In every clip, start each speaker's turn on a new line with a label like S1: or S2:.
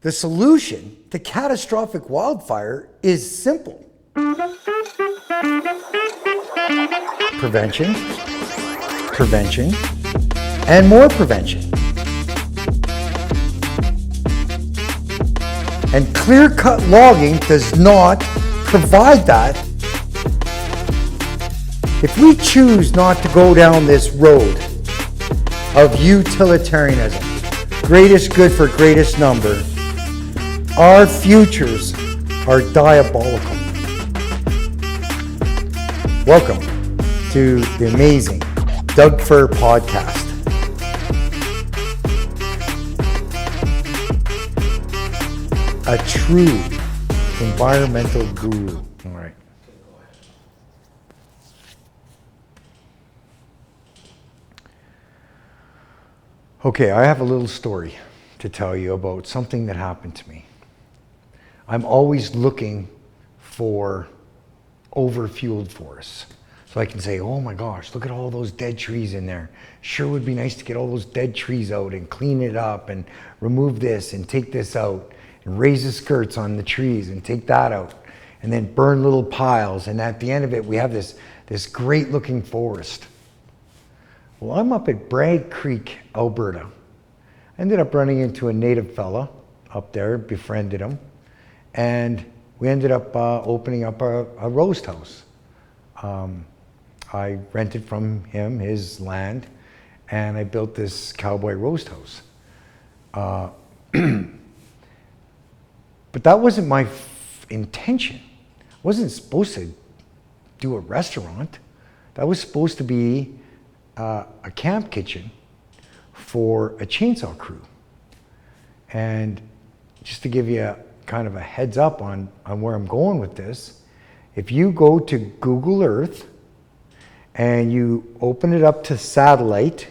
S1: The solution to catastrophic wildfire is simple. Prevention, prevention, and more prevention. And clear-cut logging does not provide that. If we choose not to go down this road of utilitarianism, greatest good for greatest number, our futures are diabolical. Welcome to the amazing Doug Fir podcast. A true environmental guru. All right. Okay, I have a little story to tell you about something that happened to me. I'm always looking for overfueled forests. So I can say, oh my gosh, look at all those dead trees in there. Sure would be nice to get all those dead trees out and clean it up and remove this and take this out and raise the skirts on the trees and take that out and then burn little piles. And at the end of it, we have this great looking forest. Well, I'm up at Bragg Creek, Alberta. I ended up running into a native fella up there, befriended him. And we ended up opening up a roast house. I rented from him his land, and I built this cowboy roast house. But that wasn't my intention. I wasn't supposed to do a restaurant. That was supposed to be a camp kitchen for a chainsaw crew. And just to give you kind of a heads up on where I'm going with this, if you go to Google Earth and you open it up to satellite,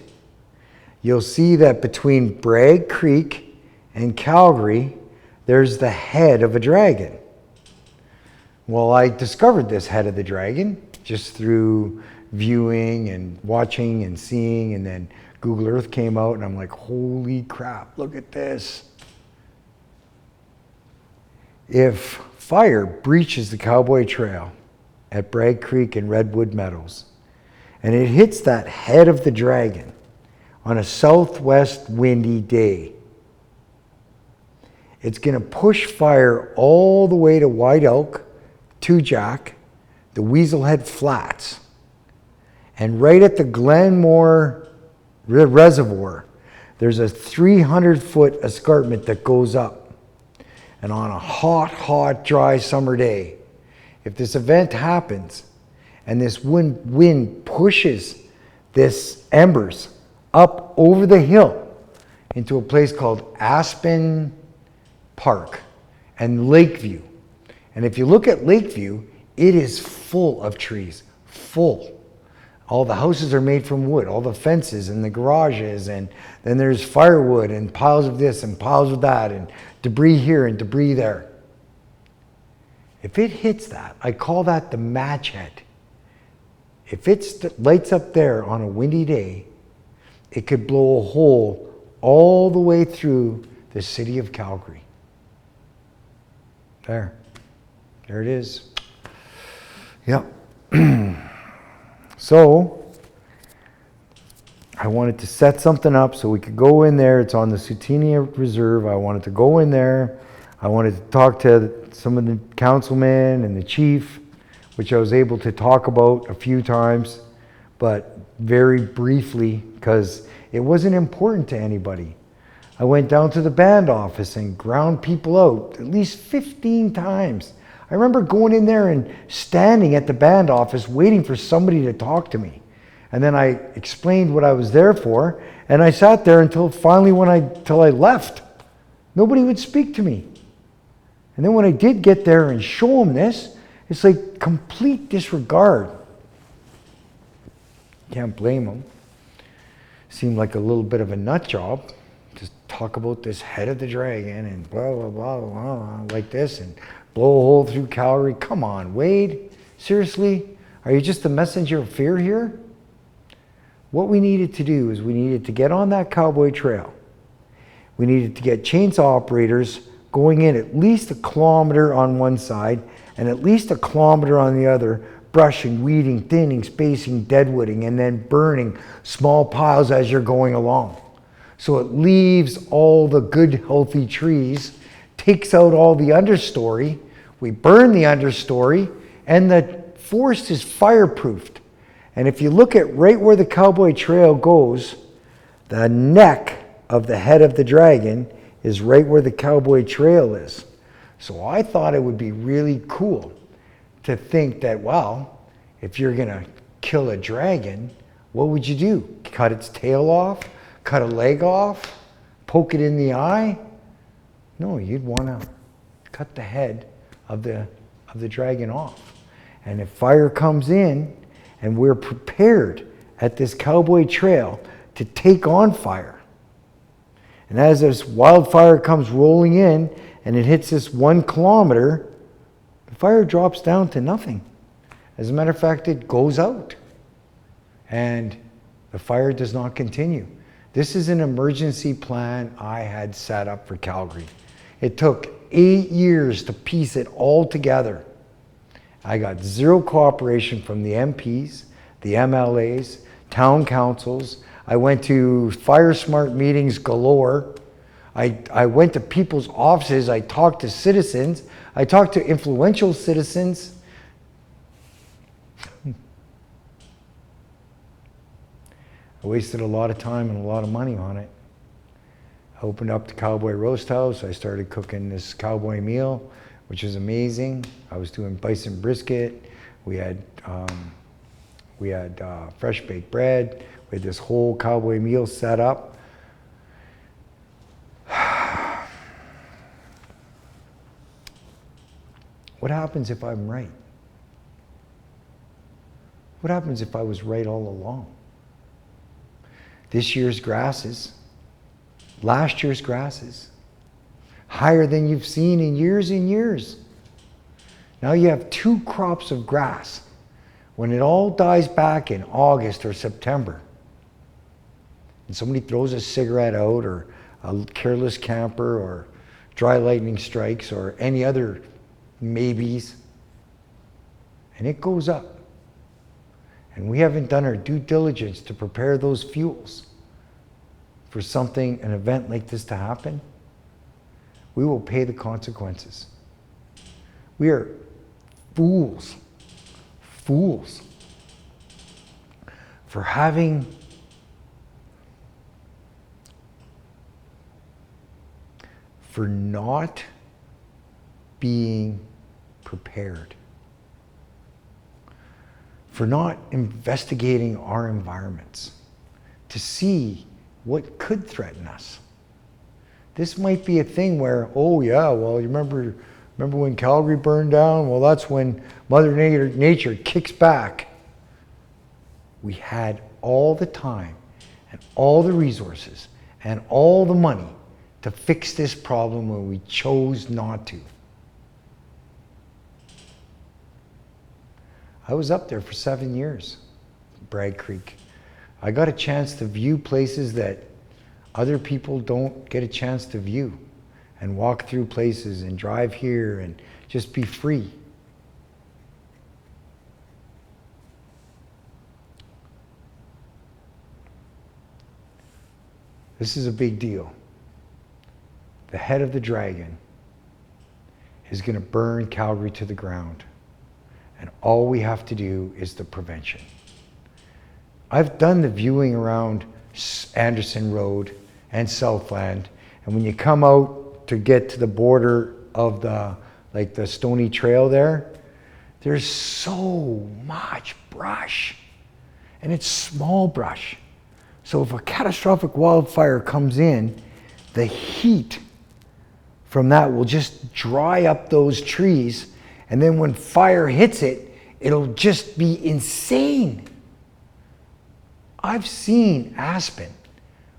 S1: you'll see that between Bragg Creek and Calgary, there's the head of a dragon. Well, I discovered this head of the dragon just through viewing and watching and seeing, and then Google Earth came out and I'm like, holy crap, look at this. If fire breaches the Cowboy Trail at Bragg Creek and Redwood Meadows, and it hits that head of the dragon on a southwest windy day, it's going to push fire all the way to White Elk, Two Jack, the Weasel Head Flats, and right at the Glenmore Reservoir, there's a 300-foot escarpment that goes up. And on a hot, dry summer day, if this event happens and this wind pushes this embers up over the hill into a place called Aspen Park and Lakeview. And if you look at Lakeview, it is full of trees, full. All the houses are made from wood, all the fences and the garages, and then there's firewood and piles of this and piles of that and debris here and debris there. If it hits that, I call that the match head. If it lights up there on a windy day, it could blow a hole all the way through the city of Calgary. There it is. Yep. So, I wanted to set something up so we could go in there. It's on the Sutini Reserve. I wanted to go in there. I wanted to talk to some of the councilmen and the chief, which I was able to talk about a few times, but very briefly because it wasn't important to anybody. I went down to the band office and ground people out at least 15 times. I remember going in there and standing at the band office waiting for somebody to talk to me. And then I explained what I was there for, and I sat there until finally till I left. Nobody would speak to me. And then when I did get there and show them this, it's like complete disregard. Can't blame them. Seemed like a little bit of a nut job. Just talk about this head of the dragon and blah, blah, blah, blah, like this, and blow a hole through Calgary. Come on, Wade. Seriously? Are you just the messenger of fear here? What we needed to do is we needed to get on that Cowboy Trail. We needed to get chainsaw operators going in at least 1 kilometer on one side and at least 1 kilometer on the other, brushing, weeding, thinning, spacing, deadwooding, and then burning small piles as you're going along. So it leaves all the good, healthy trees, takes out all the understory. We burn the understory, and the forest is fireproofed. And if you look at right where the Cowboy Trail goes, the neck of the head of the dragon is right where the Cowboy Trail is. So I thought it would be really cool to think that, well, if you're gonna kill a dragon, what would you do? Cut its tail off? Cut a leg off? Poke it in the eye? No, you'd wanna cut the head of the dragon off. And if fire comes in, and we're prepared at this Cowboy Trail to take on fire, and as this wildfire comes rolling in and it hits this 1 kilometer, the fire drops down to nothing. As a matter of fact, it goes out and the fire does not continue. This is an emergency plan I had set up for Calgary. It took 8 years to piece it all together. I got zero cooperation from the MPs, the MLAs, town councils. I went to fire smart meetings galore. I went to people's offices. I talked to citizens. I talked to influential citizens. I wasted a lot of time and a lot of money on it. I opened up the Cowboy Roast House. I started cooking this cowboy meal, which is amazing. I was doing bison brisket. We had fresh baked bread. We had this whole cowboy meal set up. What happens if I'm right? What happens if I was right all along? This year's grasses, last year's grasses, higher than you've seen in years and years. Now you have 2 crops of grass. When it all dies back in August or September, and somebody throws a cigarette out, or a careless camper, or dry lightning strikes, or any other maybes, and it goes up, and we haven't done our due diligence to prepare those fuels for something, an event like this to happen, we will pay the consequences. We are fools for not being prepared, for not investigating our environments to see what could threaten us. This might be a thing where, oh yeah, well, you remember when Calgary burned down? Well, that's when Mother Nature kicks back. We had all the time and all the resources and all the money to fix this problem when we chose not to. I was up there for 7 years, Bragg Creek. I got a chance to view places that other people don't get a chance to view, and walk through places and drive here and just be free. This is a big deal. The head of the dragon is going to burn Calgary to the ground. And all we have to do is the prevention. I've done the viewing around Anderson Road and Southland. And when you come out to get to the border of the Stony Trail there's so much brush. And it's small brush. So if a catastrophic wildfire comes in, the heat from that will just dry up those trees. And then when fire hits it, it'll just be insane. I've seen Aspen,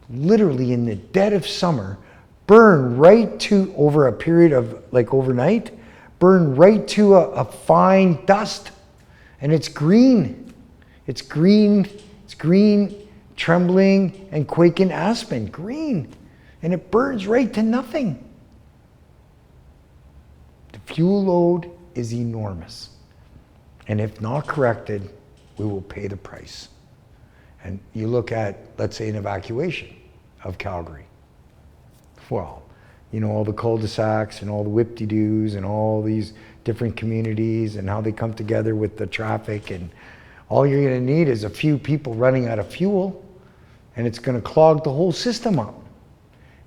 S1: literally in the dead of summer, burn right to, over a period of overnight, burn right to a fine dust. And it's green. It's green, trembling and quaking aspen, green. And it burns right to nothing. fuel load is enormous. And if not corrected, we will pay the price. And you look at, let's say, an evacuation of Calgary. Well, you know, all the cul-de-sacs and all the whip-de-doos and all these different communities and how they come together with the traffic, and all you're going to need is a few people running out of fuel, and it's going to clog the whole system up.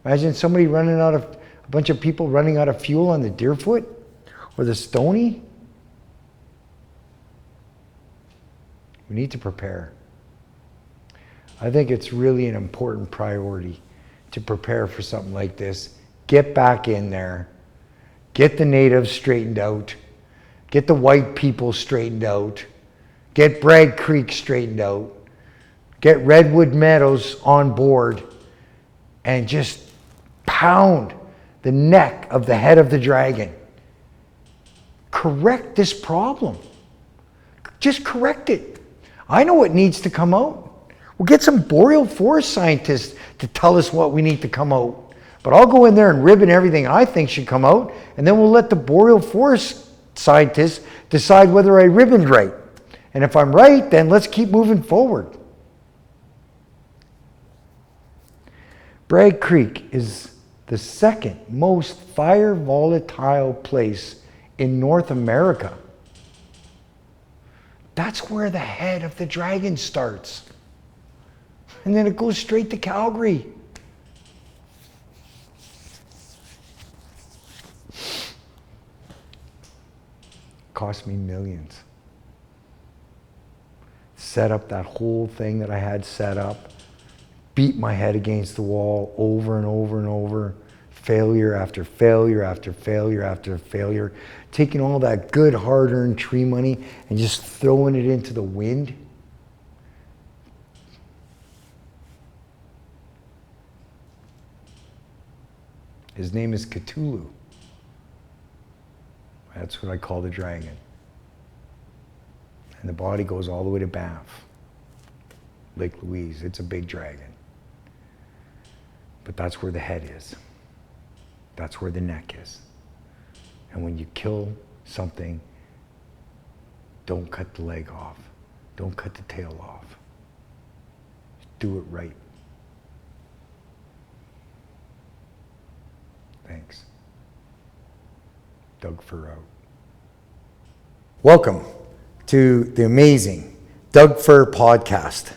S1: Imagine somebody running out of, a bunch of people running out of fuel on the Deerfoot or the Stony. We need to prepare. I think it's really an important priority to prepare for something like this. Get back in there. Get the natives straightened out. Get the white people straightened out. Get Bragg Creek straightened out. Get Redwood Meadows on board and just pound the neck of the head of the dragon. Correct this problem. Just correct it. I know what needs to come out. We'll get some boreal forest scientists to tell us what we need to come out. But I'll go in there and ribbon everything I think should come out, and then we'll let the boreal forest scientists decide whether I ribboned right. And if I'm right, then let's keep moving forward. Bragg Creek is the second most fire volatile place in North America. That's where the head of the dragon starts. And then it goes straight to Calgary. Cost me millions. Set up that whole thing that I had set up. Beat my head against the wall over and over and over. Failure after failure after failure after failure. Taking all that good hard-earned tree money and just throwing it into the wind. His name is Cthulhu. That's what I call the dragon. And the body goes all the way to Banff, Lake Louise. It's a big dragon. But that's where the head is. That's where the neck is. And when you kill something, don't cut the leg off. Don't cut the tail off. Do it right. Thanks. Doug Fir out. Welcome to the amazing Doug Fir podcast.